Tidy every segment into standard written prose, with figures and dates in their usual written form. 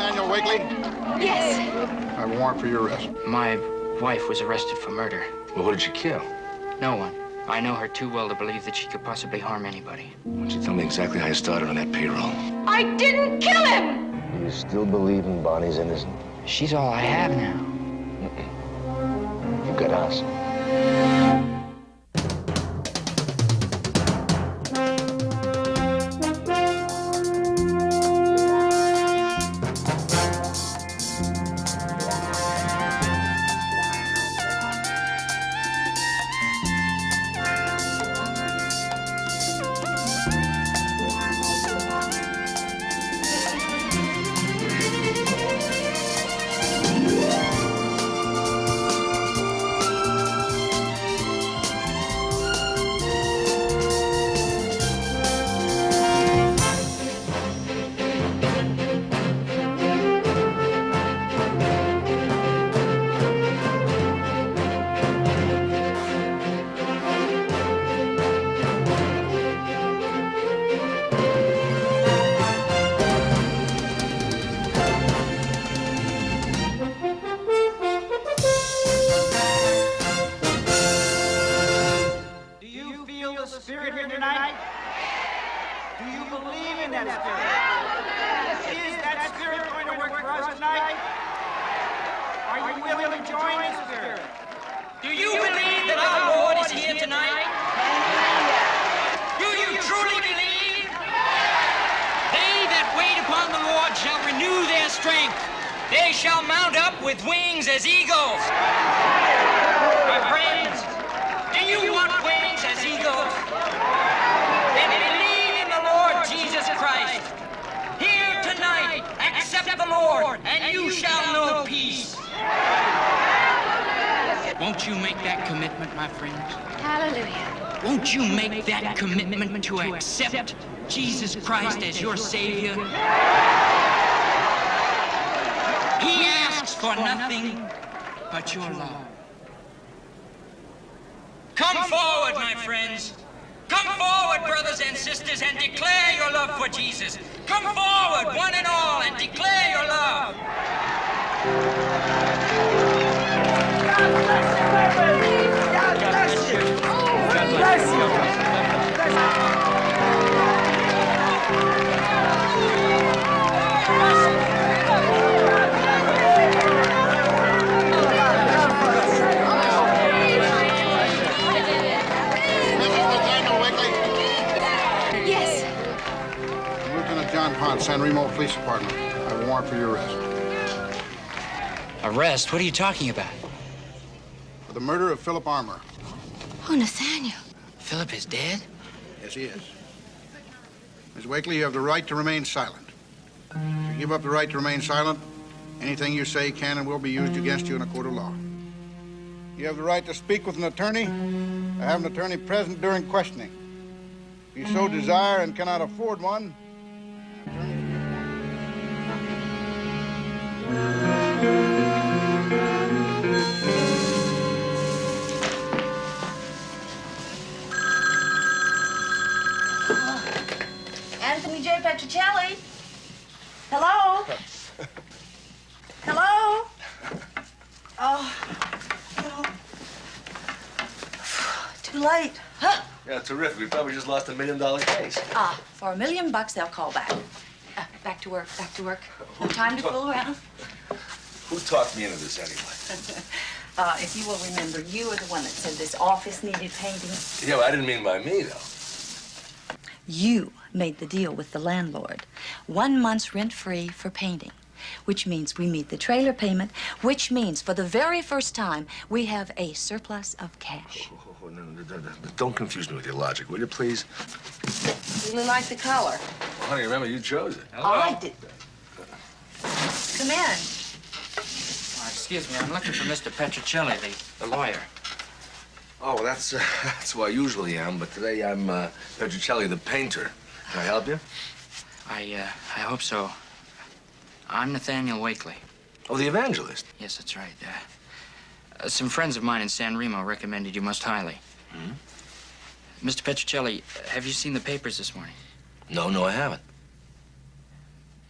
Nathaniel Wakely? Yes. I have a warrant for your arrest. My wife was arrested for murder. Well, who did you kill? No one. I know her too well to believe that she could possibly harm anybody. Why don't you tell me exactly how you started on that payroll? I didn't kill him! Do you still believe in Bonnie's innocent? She's all I have now. You got us. They shall mount up with wings as eagles. My friends, do you want wings as eagles? Then believe in the Lord Jesus Christ. Here tonight, accept the Lord, and you shall know peace. Won't you make that commitment, my friends? Hallelujah. Won't you make that commitment to accept Jesus Christ as your Savior? He asks for nothing but your love. Come forward, my friends. Come forward, brothers and sisters, and declare your love for Jesus. Come forward, one and all, and declare your love. God bless you. God bless you. San Remo Police Department. I have a warrant for your arrest. Arrest? What are you talking about? For the murder of Philip Armour. Oh, Nathaniel. Philip is dead? Yes, he is. Ms. Wakely, you have the right to remain silent. If you give up the right to remain silent, anything you say can and will be used against you in a court of law. You have the right to speak with an attorney, to have an attorney present during questioning. If you so desire and cannot afford one, Anthony J. Petrocelli. Hello? Hello? Oh, no. Too late. Huh? Yeah, terrific. We probably just lost $1 million case. Ah, for $1 million they'll call back. Back to work, back to work. No time to fool around. Who talked me into this anyway? If you will remember, you were the one that said this office needed painting. Yeah, well, I didn't mean by me, though. You made the deal with the landlord. 1 month's rent-free for painting, which means we meet the trailer payment, which means for the very first time, we have a surplus of cash. No, don't confuse me with your logic, will you, please? Really like the color. Well, honey, remember, you chose it. Hello? I did. Come in. Excuse me, I'm looking for Mr. Petrocelli, the lawyer. Oh, well, that's who I usually am, but today I'm Petrocelli, the painter. Can I help you? I hope so. I'm Nathaniel Wakely. Oh, the evangelist? Yes, that's right. Some friends of mine in San Remo recommended you most highly. Hmm? Mr. Petrocelli, have you seen the papers this morning? No, I haven't.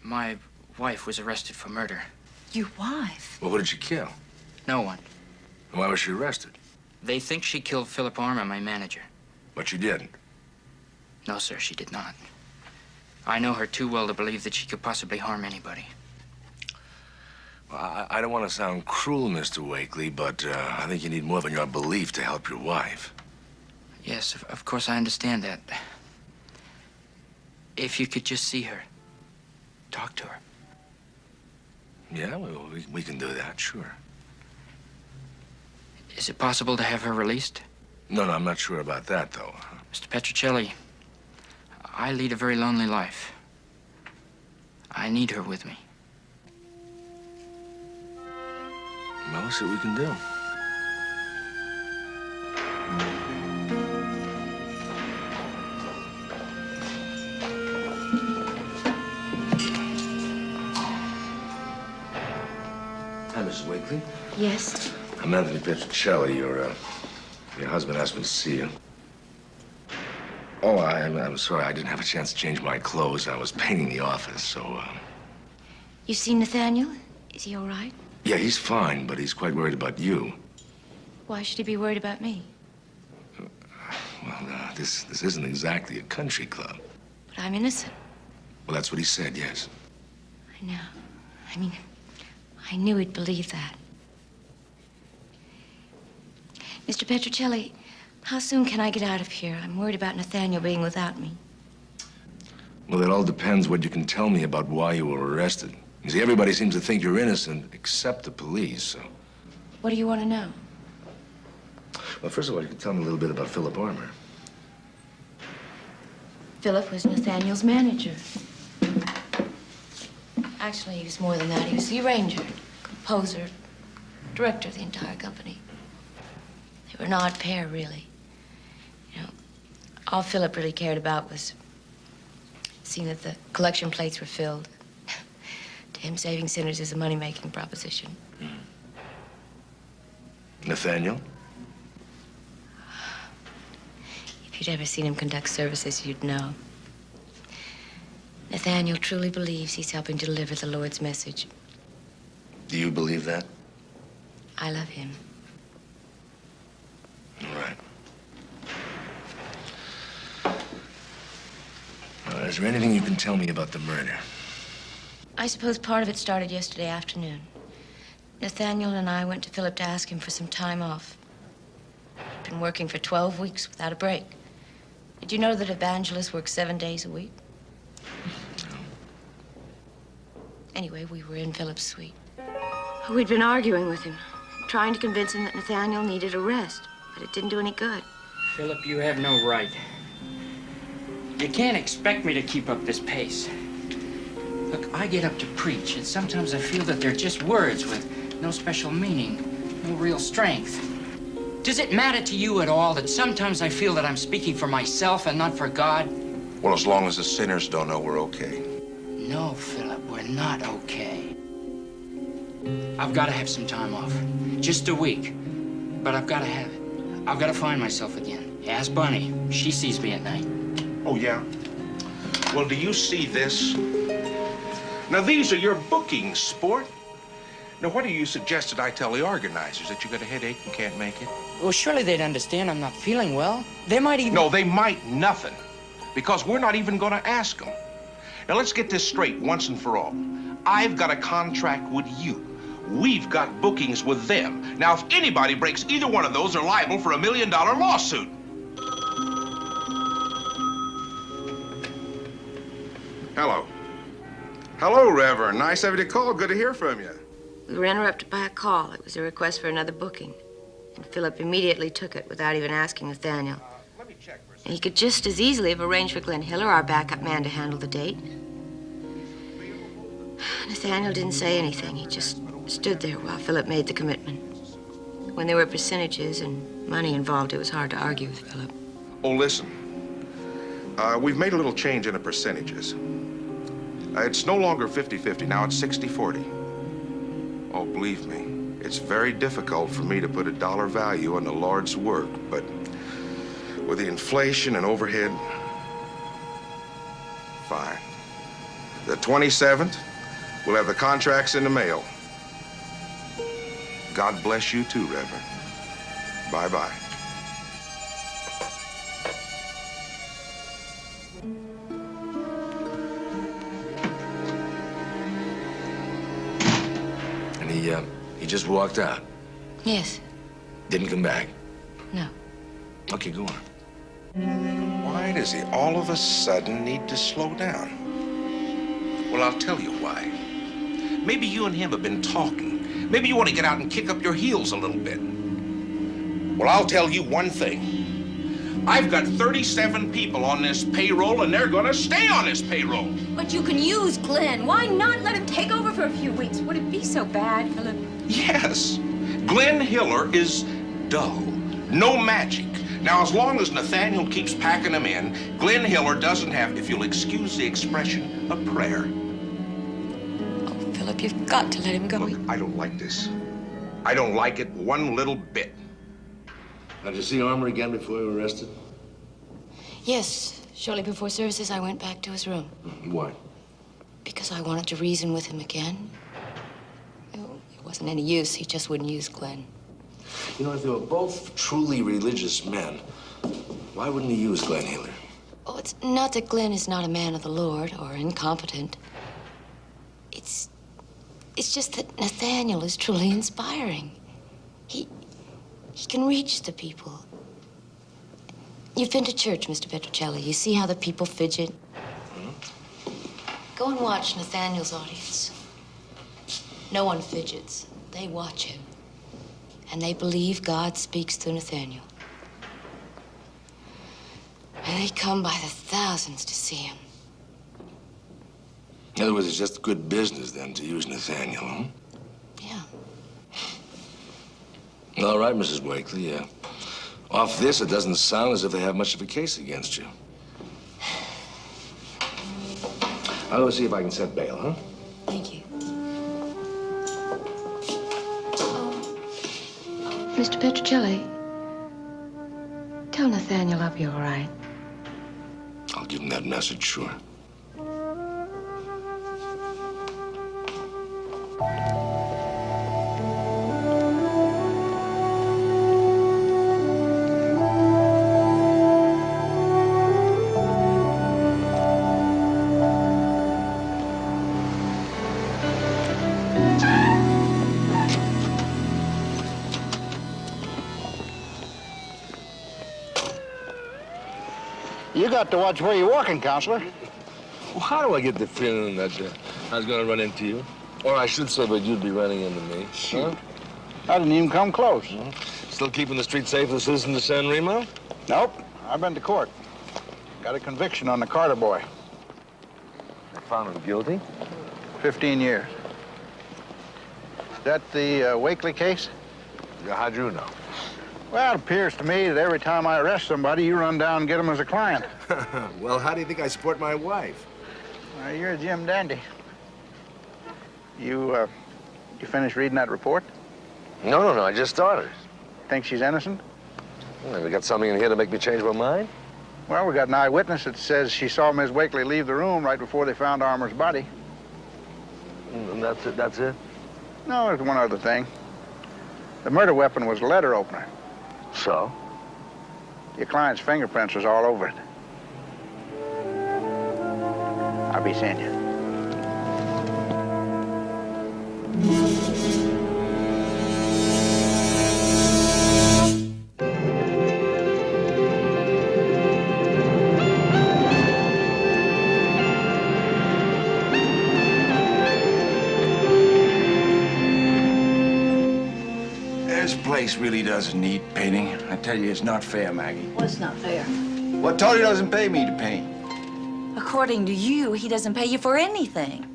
My wife was arrested for murder. Your wife? Well, what did she kill? No one. Why was she arrested? They think she killed Philip Armour, my manager. But she didn't. No, sir, she did not. I know her too well to believe that she could possibly harm anybody. Well, I don't want to sound cruel, Mr. Wakely, but I think you need more than your belief to help your wife. Yes, of course, I understand that. If you could just see her, talk to her. Yeah, well, we can do that, sure. Is it possible to have her released? No, I'm not sure about that, though. Mr. Petrocelli, I lead a very lonely life. I need her with me. Well, let's see what we can do. Hi, Mrs. Wakely. Yes. I'm Anthony Petrocelli. Your husband asked me to see you. Oh, I'm sorry. I didn't have a chance to change my clothes. I was painting the office, so, You seen Nathaniel? Is he all right? Yeah, he's fine, but he's quite worried about you. Why should he be worried about me? Well, this isn't exactly a country club. But I'm innocent. Well, that's what he said, yes. I know. I mean, I knew he'd believe that. Mr. Petrocelli, how soon can I get out of here? I'm worried about Nathaniel being without me. Well, it all depends what you can tell me about why you were arrested. You see, everybody seems to think you're innocent, except the police, so... What do you want to know? Well, first of all, you can tell me a little bit about Philip Armour. Philip was Nathaniel's manager. Actually, he was more than that. He was the arranger, composer, director of the entire company. They were an odd pair, really. You know, all Philip really cared about was seeing that the collection plates were filled. To him, saving sinners is a money-making proposition. Nathaniel? If you'd ever seen him conduct services, you'd know. Nathaniel truly believes he's helping to deliver the Lord's message. Do you believe that? I love him. All right. Is there anything you can tell me about the murder? I suppose part of it started yesterday afternoon. Nathaniel and I went to Philip to ask him for some time off. He'd been working for 12 weeks without a break. Did you know that evangelists work 7 days a week? No. Anyway, we were in Philip's suite. We'd been arguing with him, trying to convince him that Nathaniel needed a rest, but it didn't do any good. Philip, you have no right. You can't expect me to keep up this pace. Look, I get up to preach, and sometimes I feel that they're just words with no special meaning, no real strength. Does it matter to you at all that sometimes I feel that I'm speaking for myself and not for God? Well, as long as the sinners don't know we're okay. No, Philip, we're not okay. I've got to have some time off. Just a week. But I've got to have it. I've got to find myself again. Ask Bunny. She sees me at night. Oh, yeah? Well, do you see this? Now, these are your bookings, sport. Now, what do you suggest that I tell the organizers? That you got a headache and can't make it? Well, surely they'd understand I'm not feeling well. They might even... No, they might nothing. Because we're not even going to ask them. Now, let's get this straight once and for all. I've got a contract with you. We've got bookings with them. Now, if anybody breaks either one of those, they're liable for $1 million lawsuit. Hello. Hello, Reverend. Nice of you to call. Good to hear from you. We were interrupted by a call. It was a request for another booking. And Philip immediately took it without even asking Nathaniel. Let me check for a And he could just as easily have arranged for Glenn Hiller, our backup man, to handle the date. Nathaniel didn't say anything. He just stood there while Philip made the commitment. When there were percentages and money involved, it was hard to argue with Philip. Oh, listen. We've made a little change in the percentages. It's no longer 50-50. Now it's 60-40. Oh, believe me, it's very difficult for me to put a dollar value on the Lord's work, but with the inflation and overhead, fine. The 27th, We'll have the contracts in the mail. God bless you too, Reverend. Bye-bye. And he just walked out. Yes. Didn't come back. No. Okay, go on. Why does he all of a sudden need to slow down? Well, I'll tell you why. Maybe you and him have been talking. Maybe you want to get out and kick up your heels a little bit. Well, I'll tell you one thing. I've got 37 people on this payroll, and they're gonna stay on this payroll. But you can use Glenn. Why not let him take over for a few weeks? Would it be so bad, Philip? Yes. Glenn Hiller is dull. No magic. Now, as long as Nathaniel keeps packing them in, Glenn Hiller doesn't have, if you'll excuse the expression, a prayer. Oh, Philip, you've got to let him go. Look, I don't like this. I don't like it one little bit. Now, did you see Armour again before you were arrested? Yes. Shortly before services, I went back to his room. Why? Because I wanted to reason with him again. Oh, it wasn't any use. He just wouldn't use Glenn. You know, if they were both truly religious men, why wouldn't he use Glenn Hiller? Oh, it's not that Glenn is not a man of the Lord or incompetent. It's just that Nathaniel is truly inspiring. He can reach the people. You've been to church, Mr. Petrocelli. You see how the people fidget? Go and watch Nathaniel's audience. No one fidgets. They watch him. And they believe God speaks through Nathaniel. And they come by the thousands to see him. In other words, it's just good business, then, to use Nathaniel, huh? Yeah. All right, Mrs. Wakely. Off this, it doesn't sound as if they have much of a case against you. I'll go see if I can set bail, huh? Thank you. Mr. Petrocelli, tell Nathaniel I'll be all right. I'll give him that message, sure. You got to watch where you're walking, Counselor. Well, how do I get the feeling that I was going to run into you? Or I should say that you'd be running into me. Shoot. Huh? I didn't even come close. Still keeping the street safe for the citizens of San Remo? Nope. I've been to court. Got a conviction on the Carter boy. They found him guilty? 15 years. Is that the Wakely case? Yeah, how'd you know? Well, it appears to me that every time I arrest somebody, you run down and get them as a client. Well, how do you think I support my wife? You're a Jim Dandy. You finished reading that report? No, I just started. Think she's innocent? Well, we got something in here to make me change my mind? Well, we got an eyewitness that says she saw Miss Wakely leave the room right before they found Armour's body. And that's it? No, there's one other thing. The murder weapon was a letter opener. So? Your client's fingerprints was all over it. I'll be seeing you. This place really doesn't need painting. I tell you, it's not fair, Maggie. What's not fair? Well, Tony doesn't pay me to paint. According to you, he doesn't pay you for anything.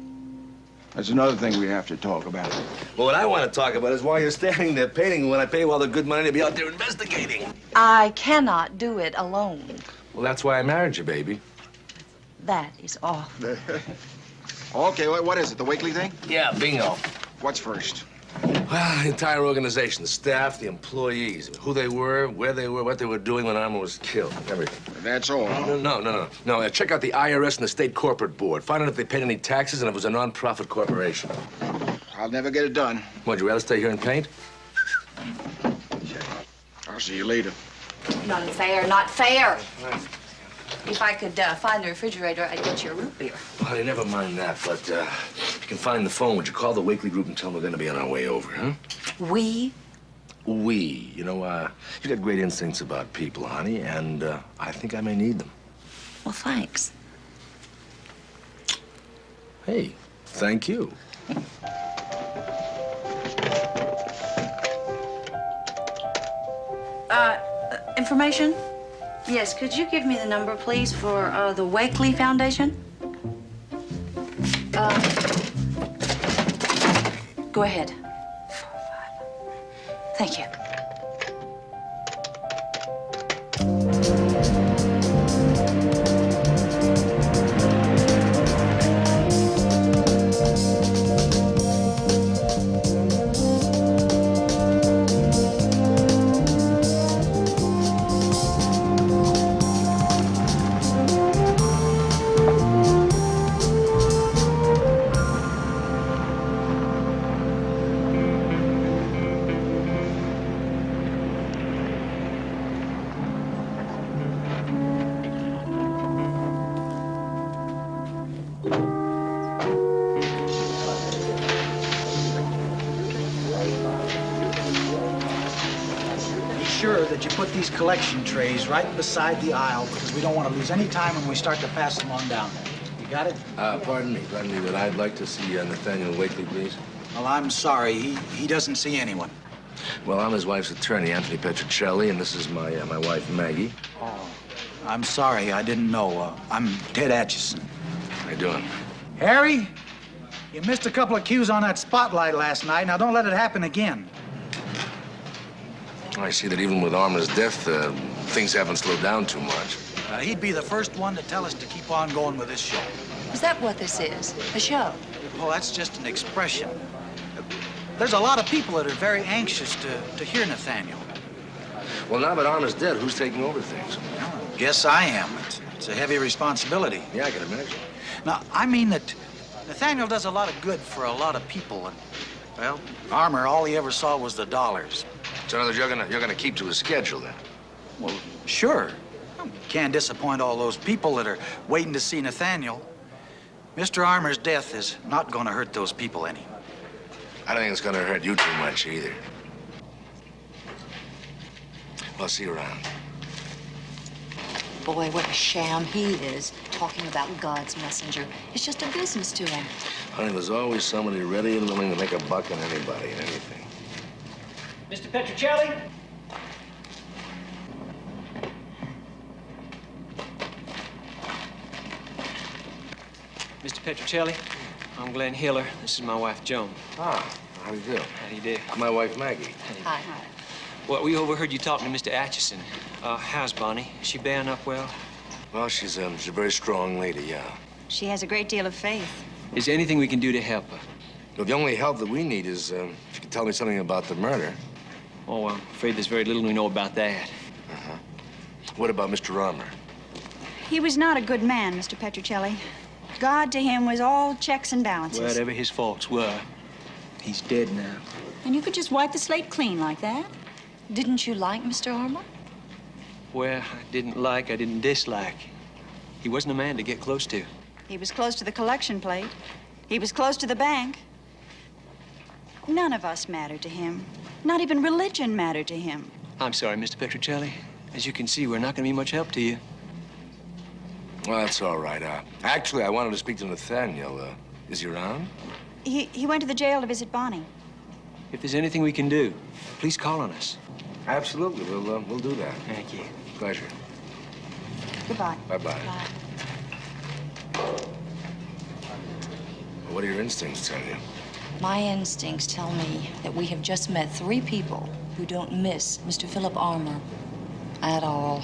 That's another thing we have to talk about. Well, what I want to talk about is why you're standing there painting when I pay you all the good money to be out there investigating. I cannot do it alone. Well, that's why I married you, baby. That is awful. Okay, what is it, the Wakely thing? Yeah, bingo. What's first? Well, the entire organization, the staff, the employees, who they were, where they were, what they were doing when Armour was killed, everything. That's all. No, check out the IRS and the state corporate board. Find out if they paid any taxes and if it was a non-profit corporation. I'll never get it done. Would you rather stay here and paint? I'll see you later. Not fair, not fair. If I could find the refrigerator, I'd get you a root beer. Well, honey, never mind that, but if you can find the phone, would you call the Wakely group and tell them we're going to be on our way over, huh? We? We. You know, you got great instincts about people, honey, and I think I may need them. Well, thanks. Hey, thank you. Information? Yes, could you give me the number, please, for the Wakely Foundation? Go ahead. 4, 5. Thank you. Sure that you put these collection trays right beside the aisle because we don't want to lose any time when we start to pass them on down there. You got it? Pardon me, but I'd like to see Nathaniel Wakely, please. Well, I'm sorry. He doesn't see anyone. Well, I'm his wife's attorney, Anthony Petrocelli, and this is my wife, Maggie. Oh, I'm sorry. I didn't know. I'm Ted Atchison. How you doing? Harry, you missed a couple of cues on that spotlight last night. Now, don't let it happen again. I see that even with Armour's death, things haven't slowed down too much. He'd be the first one to tell us to keep on going with this show. Is that what this is? A show? Well, that's just an expression. There's a lot of people that are very anxious to hear Nathaniel. Well, now that Armour's dead, who's taking over things? Well, I guess I am. It's a heavy responsibility. Yeah, I can imagine. Now, I mean that Nathaniel does a lot of good for a lot of people, and, well, Armour, all he ever saw was the dollars. So in other words, you're gonna keep to his schedule, then? Well, sure. Can't disappoint all those people that are waiting to see Nathaniel. Mr. Armour's death is not going to hurt those people any. I don't think it's gonna hurt you too much, either. Well, I'll see you around. Boy, what a sham he is, talking about God's messenger. It's just a business to him. Honey, there's always somebody ready and willing to make a buck on anybody and anything. Mr. Petrocelli? Mr. Petrocelli, I'm Glenn Hiller. This is my wife, Joan. Ah, how do you do? How do you do? My wife, Maggie. Hi. Well, we overheard you talking to Mr. Atchison. How's Bonnie? Is she bearing up well? Well, she's a very strong lady, yeah. She has a great deal of faith. Is there anything we can do to help her? Well, the only help that we need is if you can tell me something about the murder. Oh, I'm afraid there's very little we know about that. Uh-huh. What about Mr. Armour? He was not a good man, Mr. Petrocelli. God to him was all checks and balances. Whatever his faults were, he's dead now. And you could just wipe the slate clean like that? Didn't you like Mr. Armour? Well, I didn't dislike. He wasn't a man to get close to. He was close to the collection plate. He was close to the bank. None of us mattered to him. Not even religion mattered to him. I'm sorry, Mr. Petrocelli. As you can see, we're not going to be much help to you. Well, that's all right. Actually, I wanted to speak to Nathaniel. Is he around? He went to the jail to visit Bonnie. If there's anything we can do, please call on us. Absolutely. We'll do that. Thank you. Pleasure. Goodbye. Bye-bye. Bye. What do your instincts tell you? My instincts tell me that we have just met 3 people who don't miss Mr. Philip Armour at all.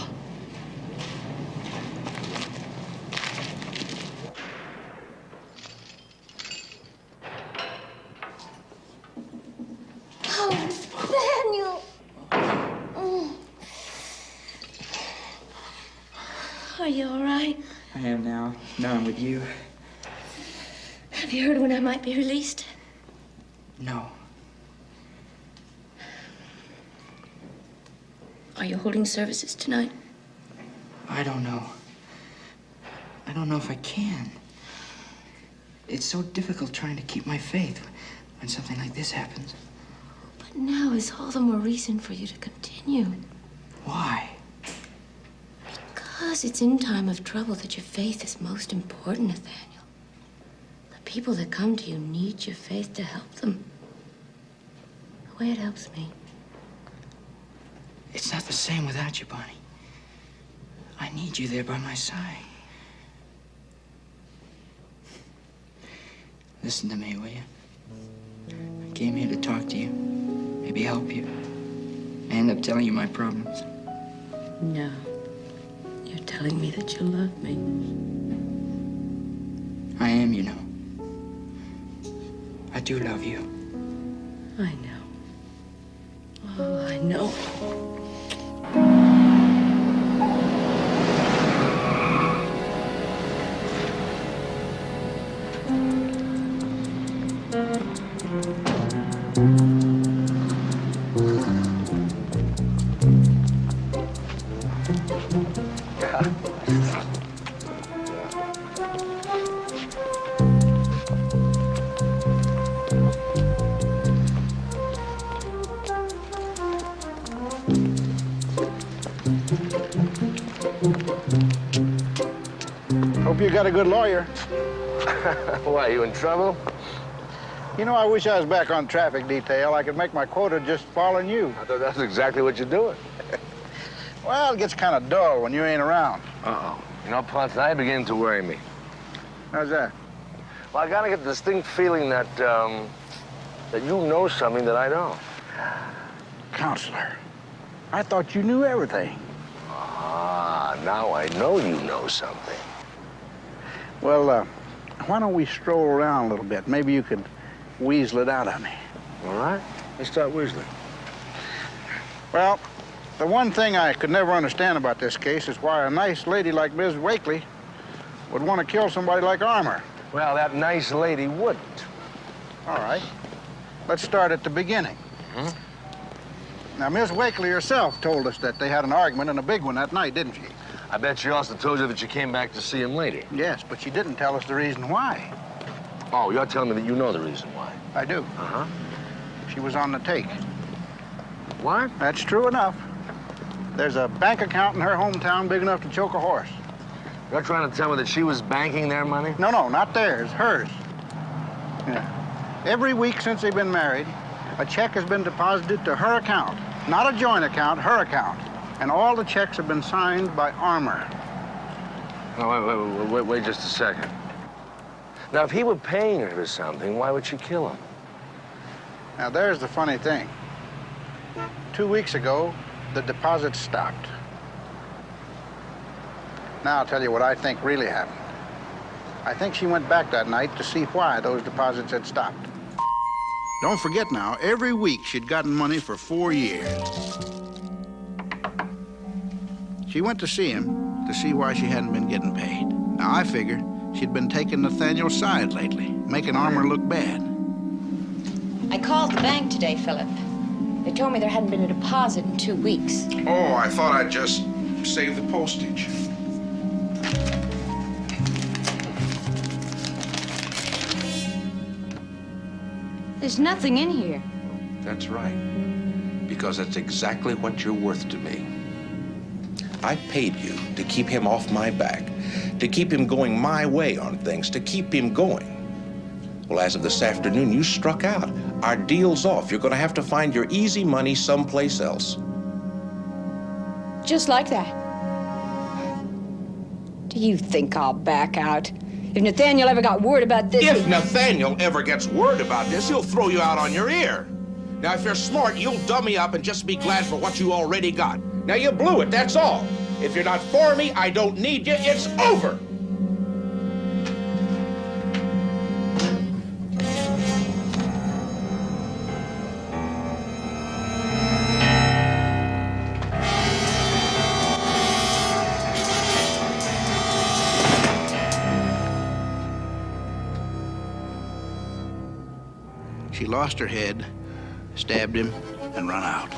Are you all right? I am now. Now I'm with you. Have you heard when I might be released? No. Are you holding services tonight? I don't know. I don't know if I can. It's so difficult trying to keep my faith when something like this happens. But now is all the more reason for you to continue. Why? Because it's in time of trouble that your faith is most important, Nathaniel. The people that come to you need your faith to help them. The way it helps me. It's not the same without you, Bonnie. I need you there by my side. Listen to me, will you? I came here to talk to you, maybe help you. I end up telling you my problems. No. You're telling me that you love me. I am, you know. I do love you. I know. Oh, I know. Hope you got a good lawyer. Why, you in trouble? You know, I wish I was back on traffic detail. I could make my quota just following you. I thought that's exactly what you're doing. Well, it gets kind of dull when you ain't around. Uh-oh. You know, Ponce, now you're beginning to worry me. How's that? Well, I gotta get the distinct feeling that, that you know something that I don't. Counselor, I thought you knew everything. Ah, now I know you know something. Well, why don't we stroll around a little bit? Maybe you could weasel it out of me. All right, let's start whistling. Well, the one thing I could never understand about this case is why a nice lady like Ms. Wakely would want to kill somebody like Armour. Well, that nice lady wouldn't. All right. Let's start at the beginning. Mm-hmm. Now, Ms. Wakely herself told us that they had an argument, and a big one, that night, didn't she? I bet she also told you that you came back to see him later. Yes, but she didn't tell us the reason why. Oh, you're telling me that you know the reason why? I do. Uh-huh. She was on the take. What? That's true enough. There's a bank account in her hometown big enough to choke a horse. You're trying to tell me that she was banking their money? No, no, not theirs, hers. Yeah. Every week since they've been married, a check has been deposited to her account. Not a joint account, her account. And all the checks have been signed by Armour. No, wait just a second. Now, if he were paying her for something, why would she kill him? Now, there's the funny thing. 2 weeks ago, the deposit stopped. Now I'll tell you what I think really happened. I think she went back that night to see why those deposits had stopped. Don't forget now, every week she'd gotten money for 4 years. She went to see him to see why she hadn't been getting paid. Now I figure she'd been taking Nathaniel's side lately, making Armour look bad. I called the bank today, Philip. They told me there hadn't been a deposit in 2 weeks. Oh, I thought I'd just save the postage. There's nothing in here. That's right. Because that's exactly what you're worth to me. I paid you to keep him off my back, to keep him going my way on things, to keep him going. Well, as of this afternoon, you struck out. Our deal's off. You're going to have to find your easy money someplace else. Just like that. Do you think I'll back out? If Nathaniel ever got word about this... If Nathaniel ever gets word about this, he'll throw you out on your ear. Now, if you're smart, you'll dummy up and just be glad for what you already got. Now, you blew it, that's all. If you're not for me, I don't need you. It's over. she lost her head, stabbed him, and run out.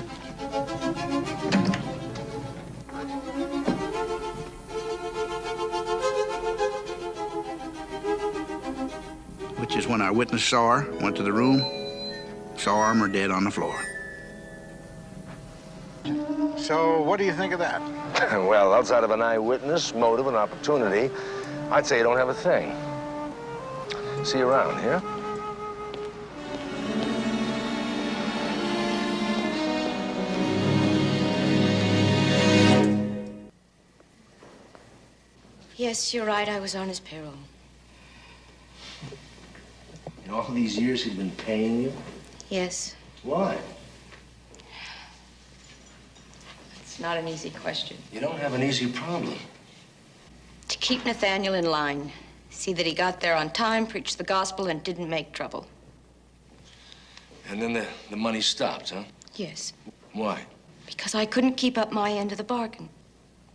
Which is when our witness saw her, went to the room, saw Armour dead on the floor. So, what do you think of that? Well, outside of an eyewitness, motive, and opportunity, I'd say you don't have a thing. See you around, here? Yes, you're right. I was on his payroll. In all these years, he's been paying you? Yes. Why? It's not an easy question. You don't have an easy problem. To keep Nathaniel in line. See that he got there on time, preached the gospel, and didn't make trouble. And then the money stopped, huh? Yes. Why? Because I couldn't keep up my end of the bargain.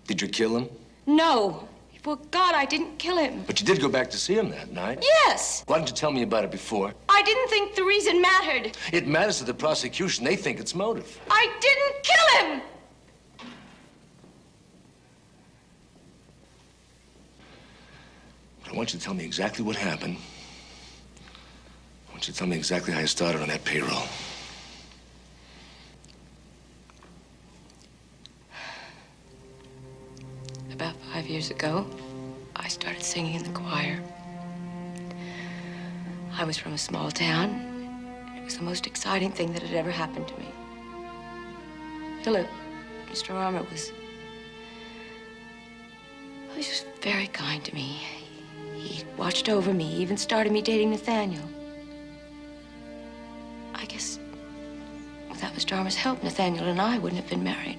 Did you kill him? No. For God, I didn't kill him. But you did go back to see him that night. Yes. Why didn't you tell me about it before? I didn't think the reason mattered. It matters to the prosecution. They think it's motive. I didn't kill him. But I want you to tell me exactly what happened. I want you to tell me exactly how you started on that payroll. About 5 years ago, I started singing in the choir. I was from a small town, and it was the most exciting thing that had ever happened to me. Philip, Mr. Armour was just very kind to me. He watched over me, even started me dating Nathaniel. I guess without Mr. Armour's help, Nathaniel and I wouldn't have been married.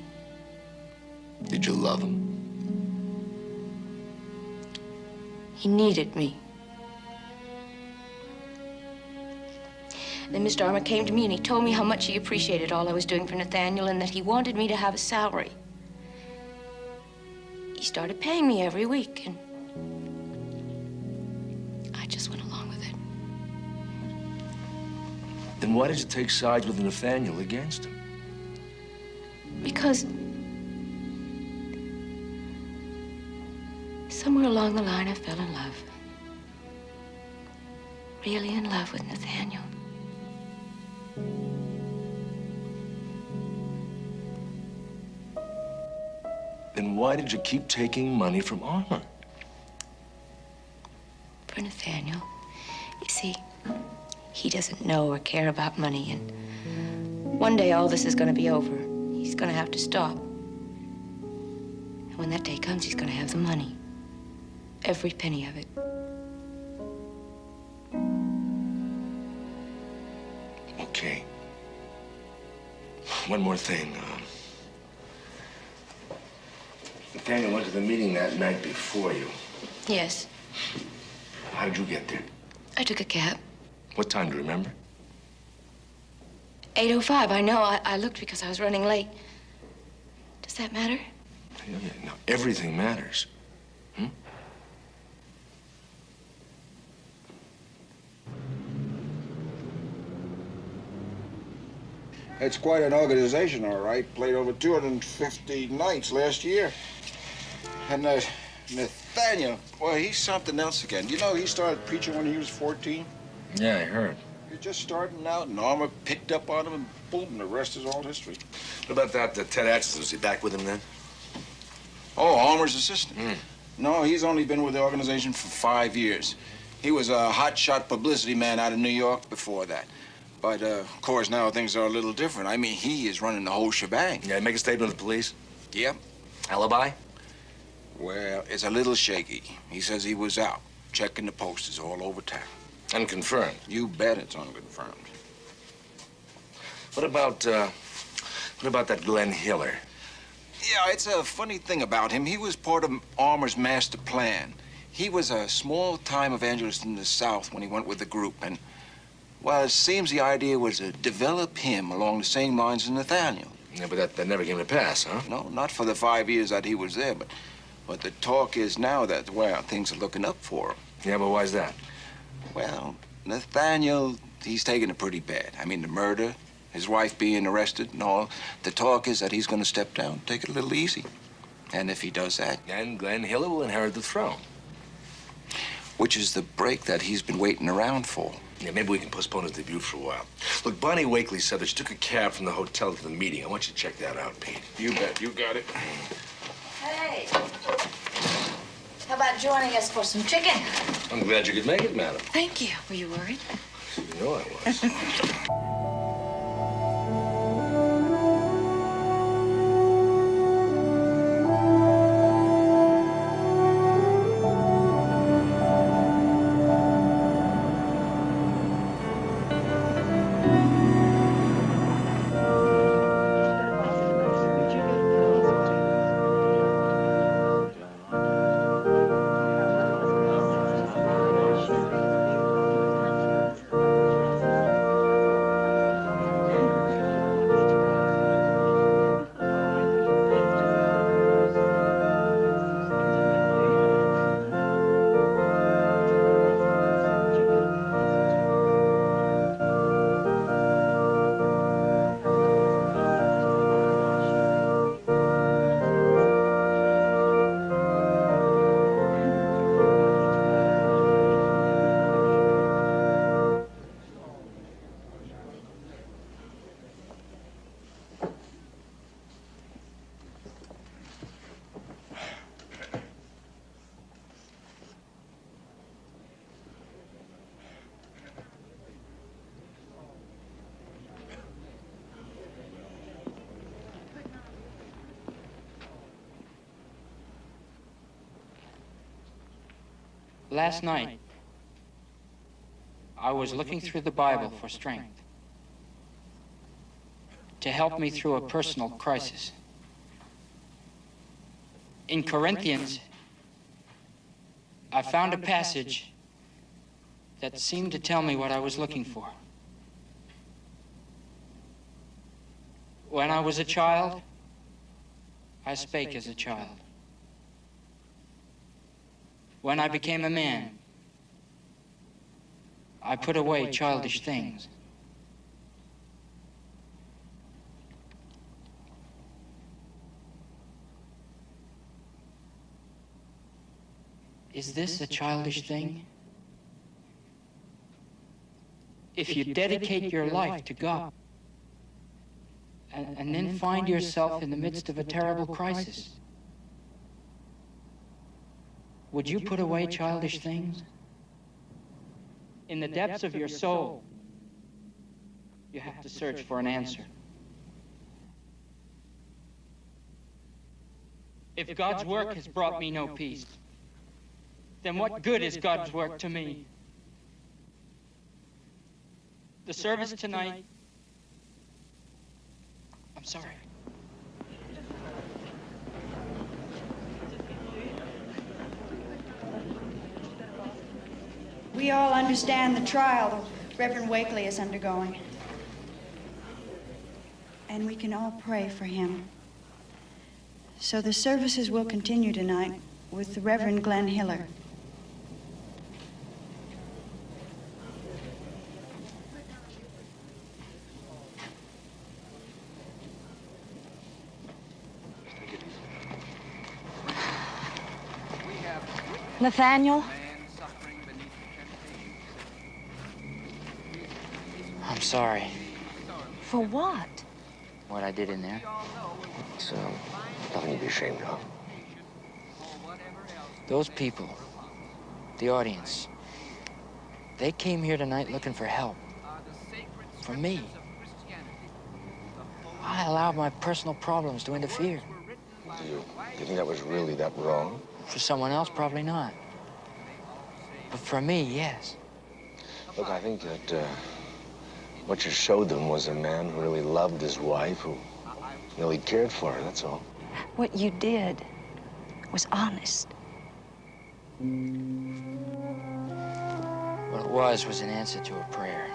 Did you love him? He needed me. Then Mr. Armour came to me and he told me how much he appreciated all I was doing for Nathaniel and that he wanted me to have a salary. He started paying me every week, and I just went along with it. Then why did you take sides with Nathaniel against him? Because somewhere along the line I fell in love. Really in love with Nathaniel. Then why did you keep taking money from Armour? For Nathaniel. You see, he doesn't know or care about money, and one day all this is going to be over. He's going to have to stop. And when that day comes, he's going to have the money. Every penny of it. Okay. One more thing. Nathaniel went to the meeting that night before you. Yes. How did you get there? I took a cab. What time, do you remember? 8:05. I know. I looked because I was running late. Does that matter? Yeah, no, everything matters. It's quite an organization, all right. Played over 250 nights last year. And Nathaniel, well, he's something else again. You know, he started preaching when he was 14. Yeah, I heard. He was just starting out, and Armour picked up on him, and boom, the rest is all history. What about that Ted Atchison? Was he back with him then? Oh, Armour's assistant. No, he's only been with the organization for 5 years. He was a hotshot publicity man out of New York before that. But, of course, now things are a little different. I mean, he is running the whole shebang. Yeah, make a statement to the police? Yep. Alibi? Well, it's a little shaky. He says he was out, checking the posters all over town. Unconfirmed? You bet it's unconfirmed. What about that Glenn Hiller? Yeah, it's a funny thing about him. He was part of Armour's master plan. He was a small-time evangelist in the South when he went with the group, and well, it seems the idea was to develop him along the same lines as Nathaniel. Yeah, but that never came to pass, huh? No, not for the 5 years that he was there, but the talk is now that, well, things are looking up for him. Yeah, but why's that? Well, Nathaniel he's taking it pretty bad. I mean, the murder, his wife being arrested and all. The talk is that he's going to step down, take it a little easy. And if he does that... And Glenn Hiller will inherit the throne. Which is the break that he's been waiting around for. Yeah, maybe we can postpone his debut for a while. Look, Bonnie Wakely said that she took a cab from the hotel to the meeting. I want you to check that out, Pete. You bet. You got it. Hey. How about joining us for some chicken? I'm glad you could make it, madam. Thank you. Were you worried? You know I was. Last night, I was looking through the Bible for strength to help me through a personal crisis. In Corinthians, I found a passage that seemed to tell me what I was looking for. When I was a child, I spake as a child. When I became a man, I put away childish things. Is this a childish thing? If you dedicate your life to God and then find yourself in the midst of a terrible crisis, would you put away childish things? In the depths of your soul, you have to search for an answer. If God's work has brought me no peace, then what good is God's work to me? The service tonight, I'm sorry. We all understand the trial that Reverend Wakely is undergoing. And we can all pray for him. So the services will continue tonight with the Reverend Glenn Hiller. Nathaniel? I'm sorry. For what? What I did in there. It's nothing to be ashamed of. Those people, the audience, they came here tonight looking for help. For me. I allowed my personal problems to interfere. Do you think that was really that wrong? For someone else, probably not. But for me, yes. Look, I think that what you showed them was a man who really loved his wife, who really cared for her, that's all. What you did was honest. What it was an answer to a prayer.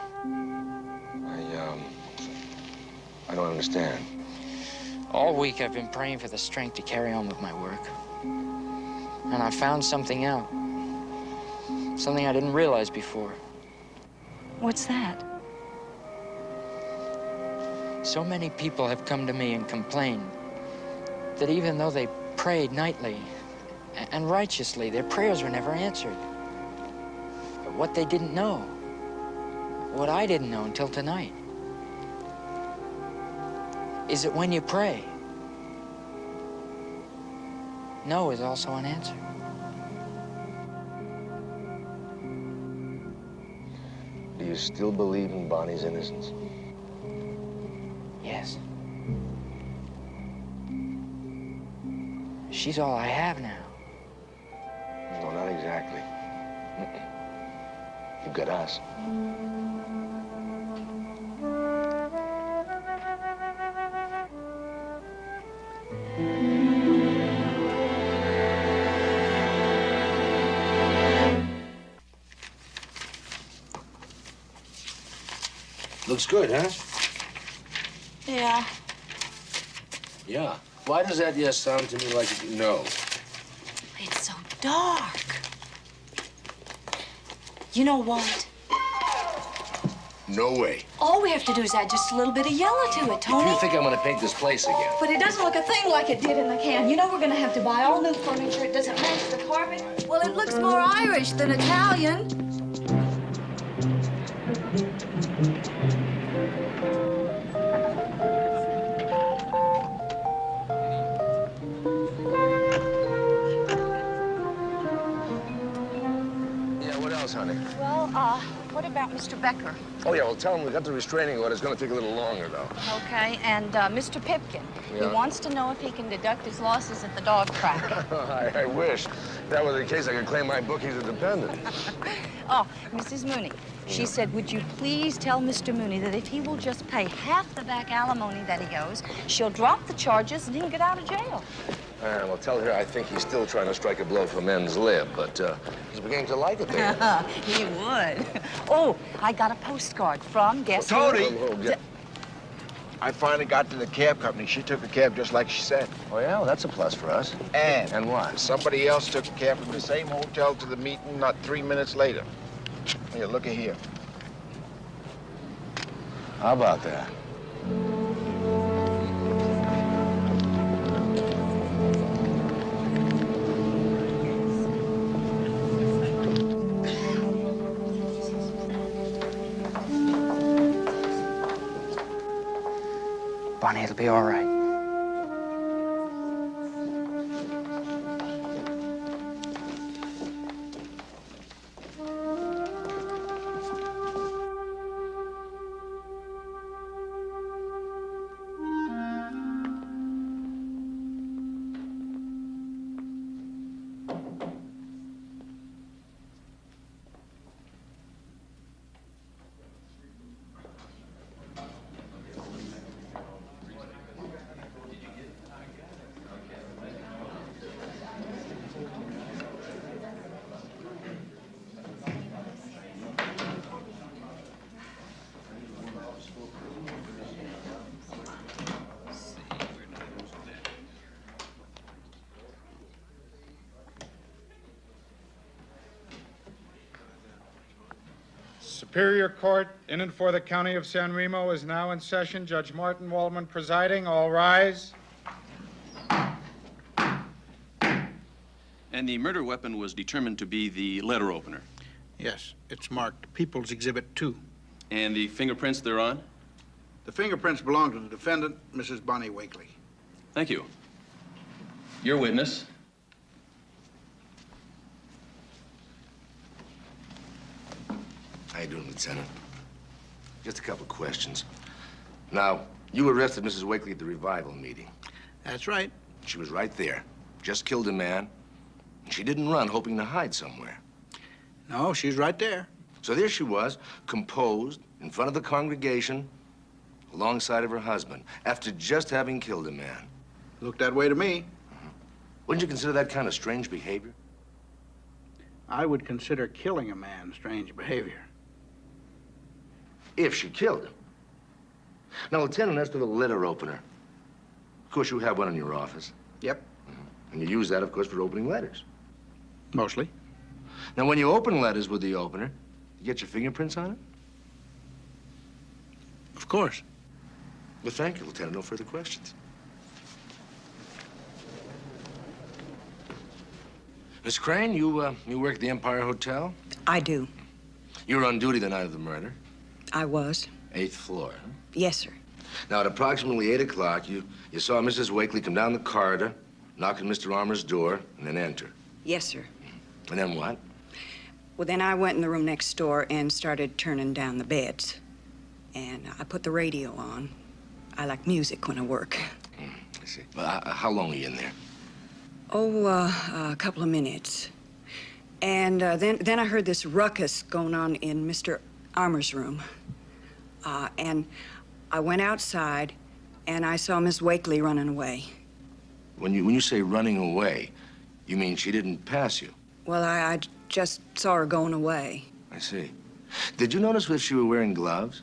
I don't understand. All week I've been praying for the strength to carry on with my work. And I found something out. Something I didn't realize before. What's that? So many people have come to me and complained that even though they prayed nightly and righteously, their prayers were never answered. But what they didn't know, what I didn't know until tonight, is that when you pray, no is also an answer. Do you still believe in Bonnie's innocence? Yes. She's all I have now. No, not exactly. You've got us. Looks good, huh? Yeah. Yeah. Why does that yes sound to me like no? It's so dark. You know what? No way. All we have to do is add just a little bit of yellow to it, Tony. You think I'm gonna paint this place again? But it doesn't look a thing like it did in the can. You know we're gonna have to buy all new furniture. It doesn't match the carpet. Well, it looks more Irish than Italian. Yeah, what else, honey? Well, what about Mr. Becker? Oh, yeah, well, tell him we got the restraining order. It's gonna take a little longer, though. Okay, and Mr. Pipkin. Yeah. He wants to know if he can deduct his losses at the dog track. I wish. If that were the case, I could claim my bookies are dependent. Oh, Mrs. Mooney. She said, would you please tell Mr. Mooney that if he will just pay half the back alimony that he owes, she'll drop the charges and he can get out of jail. Well, tell her I think he's still trying to strike a blow for men's lib, but he's beginning to like it there. He would. Oh, I got a postcard from, guess who? Tony! I finally got to the cab company. She took a cab just like she said. Oh, yeah? Well, that's a plus for us. And what? Somebody else took a cab from the same hotel to the meeting not 3 minutes later. Here, look at here. How about that? Bonnie, it'll be all right. Superior Court in and for the County of San Remo is now in session. Judge Martin Waldman presiding. All rise. And the murder weapon was determined to be the letter opener. Yes, it's marked People's Exhibit 2. And the fingerprints thereon? The fingerprints belong to the defendant, Mrs. Bonnie Wakely. Thank you. Your witness. How you doing, Lieutenant? Just a couple questions. Now, you arrested Mrs. Wakely at the revival meeting. That's right. She was right there. Just killed a man. She didn't run hoping to hide somewhere. No, she's right there. So there she was, composed, in front of the congregation, alongside of her husband, after just having killed a man. Looked that way to me. Wouldn't you consider that kind of strange behavior? I would consider killing a man strange behavior. If she killed him. Now, Lieutenant, as to the letter opener, of course, you have one in your office. Yep. And you use that, of course, for opening letters. Mostly. Now, when you open letters with the opener, you get your fingerprints on it? Of course. Well, thank you, Lieutenant. No further questions. Miss Crane, you work at the Empire Hotel? I do. You were on duty the night of the murder? I was. 8th floor, huh? Yes, sir. Now, at approximately 8 o'clock, you saw Mrs. Wakely come down the corridor, knock on Mr. Armour's door, and then enter. Yes, sir. And then what? Well, then I went in the room next door and started turning down the beds. And I put the radio on. I like music when I work. I see. Well, how long were you in there? Oh, a couple of minutes. And then I heard this ruckus going on in Mr. Armour's room. And I went outside, and I saw Miss Wakely running away. When you say running away, you mean she didn't pass you? Well, I just saw her going away. I see. Did you notice if she were wearing gloves?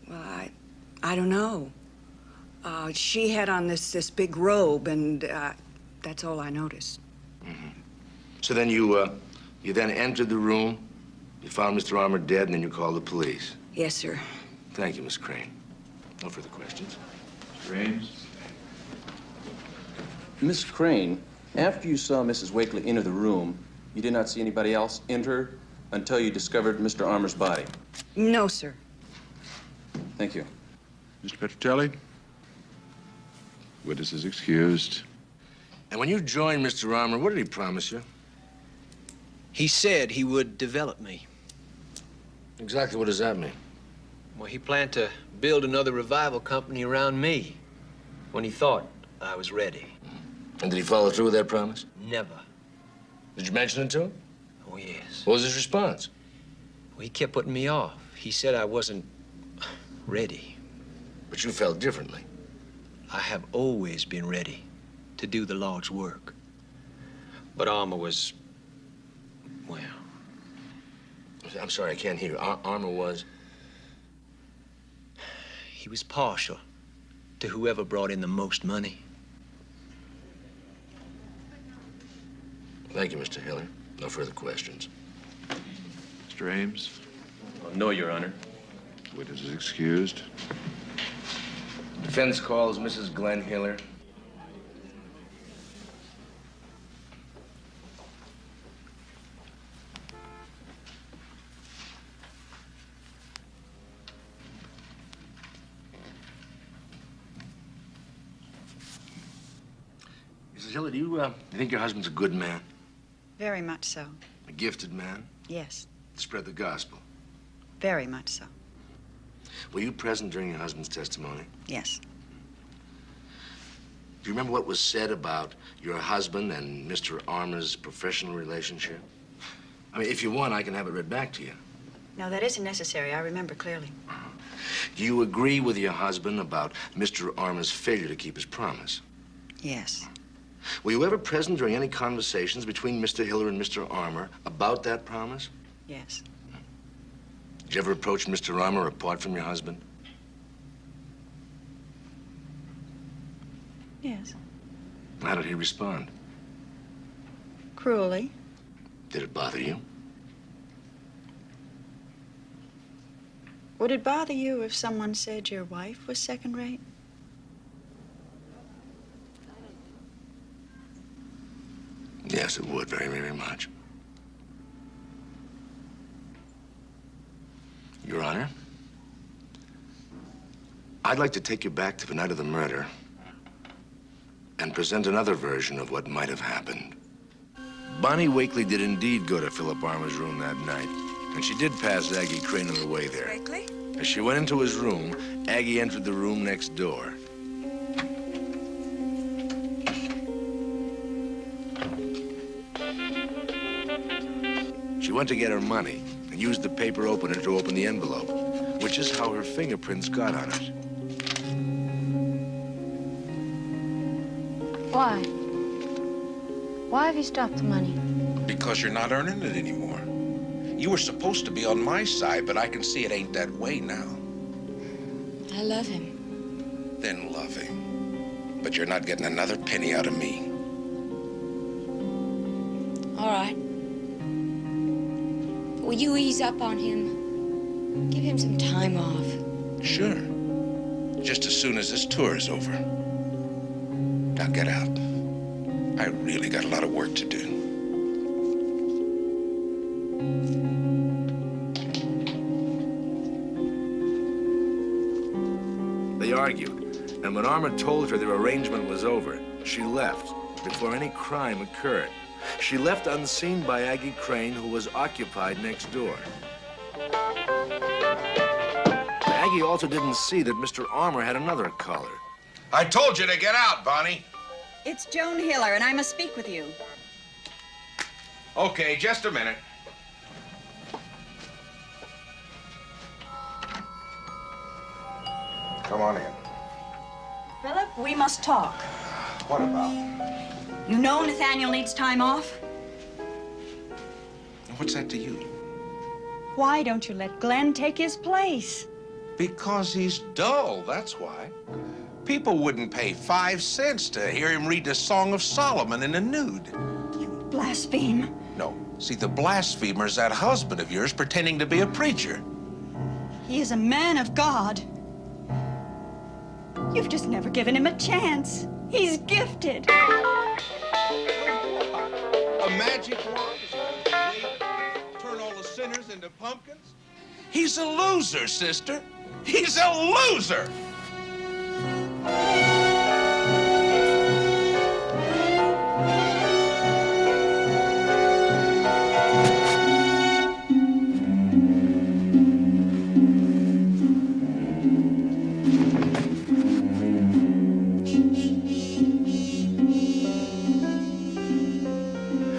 Well, I don't know. She had on this big robe, and that's all I noticed. Mm-hmm. So then you then entered the room, you found Mr. Armour dead, and then you called the police. Yes, sir. Thank you, Miss Crane. No further questions. Mr. Ames? Miss Crane, after you saw Mrs. Wakely enter the room, you did not see anybody else enter until you discovered Mr. Armour's body? No, sir. Thank you. Mr. Petrocelli? Witness is excused. And when you joined Mr. Armour, what did he promise you? He said he would develop me. Exactly what does that mean? Well, he planned to build another revival company around me when he thought I was ready. And did he follow through with that promise? Never. Did you mention it to him? Oh, yes. What was his response? Well, he kept putting me off. He said I wasn't ready. But you felt differently. I have always been ready to do the Lord's work. But Armour was, well... I'm sorry, I can't hear you. Armour was? He was partial to whoever brought in the most money. Thank you, Mr. Hiller. No further questions. Mr. Ames? No, Your Honor. Witness is excused. Defense calls Mrs. Glenn Hiller. Mrs. Hiller, do you think your husband's a good man? Very much so. A gifted man? Yes, To spread the gospel? very much so. Were you present during your husband's testimony? Yes. Do you remember what was said about your husband and Mr. Armour's professional relationship? I mean, if you want, I can have it read back to you. No, that isn't necessary. I remember clearly. Do you agree with your husband about Mr. Armour's failure to keep his promise? Yes. Were you ever present during any conversations between Mr. Hiller and Mr. Armour about that promise? Yes. Did you ever approach Mr. Armour apart from your husband? Yes. How did he respond? Cruelly. Did it bother you? Would it bother you if someone said your wife was second-rate? Yes, it would, very, very much. Your Honor, I'd like to take you back to the night of the murder and present another version of what might have happened. Bonnie Wakely did indeed go to Philip Armour's room that night, and she did pass Aggie Crane on the way there. Wakely? As she went into his room, Aggie entered the room next door. She went to get her money and used the paper opener to open the envelope, which is how her fingerprints got on it. Why? Why have you stopped the money? Because you're not earning it anymore. You were supposed to be on my side, but I can see it ain't that way now. I love him. Then love him. But you're not getting another penny out of me. All right. Will you ease up on him? Give him some time off. Sure. Just as soon as this tour is over. Now get out. I really got a lot of work to do. They argued, and when Armour told her their arrangement was over, she left before any crime occurred. She left unseen by Aggie Crane, who was occupied next door. Aggie also didn't see that Mr. Armour had another caller. I told you to get out, Bonnie. It's Joan Hiller, and I must speak with you. Okay, just a minute. Come on in. Philip, we must talk. What about? You know Nathaniel needs time off. What's that to you? Why don't you let Glenn take his place? Because he's dull, that's why. People wouldn't pay 5 cents to hear him read the Song of Solomon in a nude. You blaspheme. No, see, the blasphemer's that husband of yours pretending to be a preacher. He is a man of God. You've just never given him a chance. He's gifted. A magic wand is going to wave it, turn all the sinners into pumpkins? He's a loser, sister. He's a loser!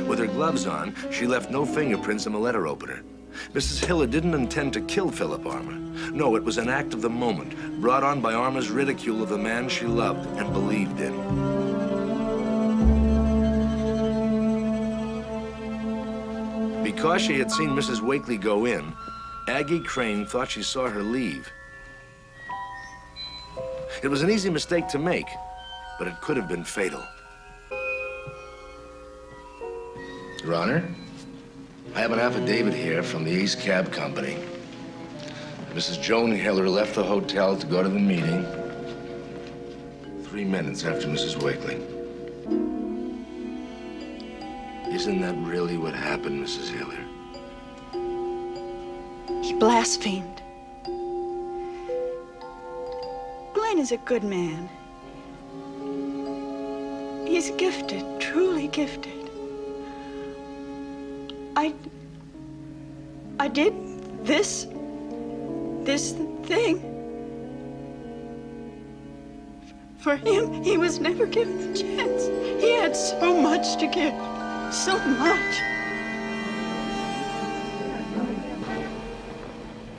With her gloves on, she left no fingerprints in the letter opener. Mrs. Hiller didn't intend to kill Philip Armour. No, it was an act of the moment, brought on by Armour's ridicule of the man she loved and believed in. Because she had seen Mrs. Wakely go in, Aggie Crane thought she saw her leave. It was an easy mistake to make, but it could have been fatal. Your Honor, I have an affidavit here from the Ace Cab Company. Mrs. Joan Hiller left the hotel to go to the meeting 3 minutes after Mrs. Wakely. Isn't that really what happened, Mrs. Hiller? He blasphemed. Glenn is a good man. He's gifted, truly gifted. I did this thing. For him, he was never given a chance. He had so much to give, so much.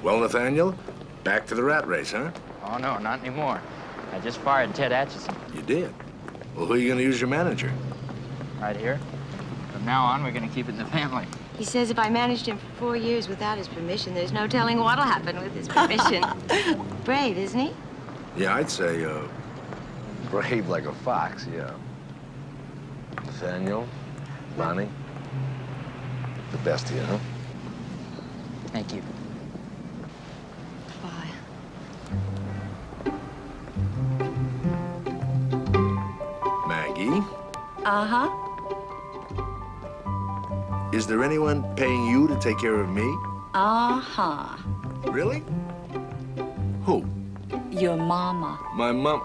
Well, Nathaniel, back to the rat race, huh? Oh, no, not anymore. I just fired Ted Atchison. You did? Well, who are you going to use your manager? Right here. From now on, we're going to keep it in the family. He says if I managed him for 4 years without his permission, there's no telling what'll happen with his permission. Brave, isn't he? Yeah, I'd say, Brave like a fox, yeah. Nathaniel, Bonnie, the best here, huh? Thank you. Bye. Maggie? Uh-huh. Is there anyone paying you to take care of me? Uh-huh. Really? Who? Your mama. My mom.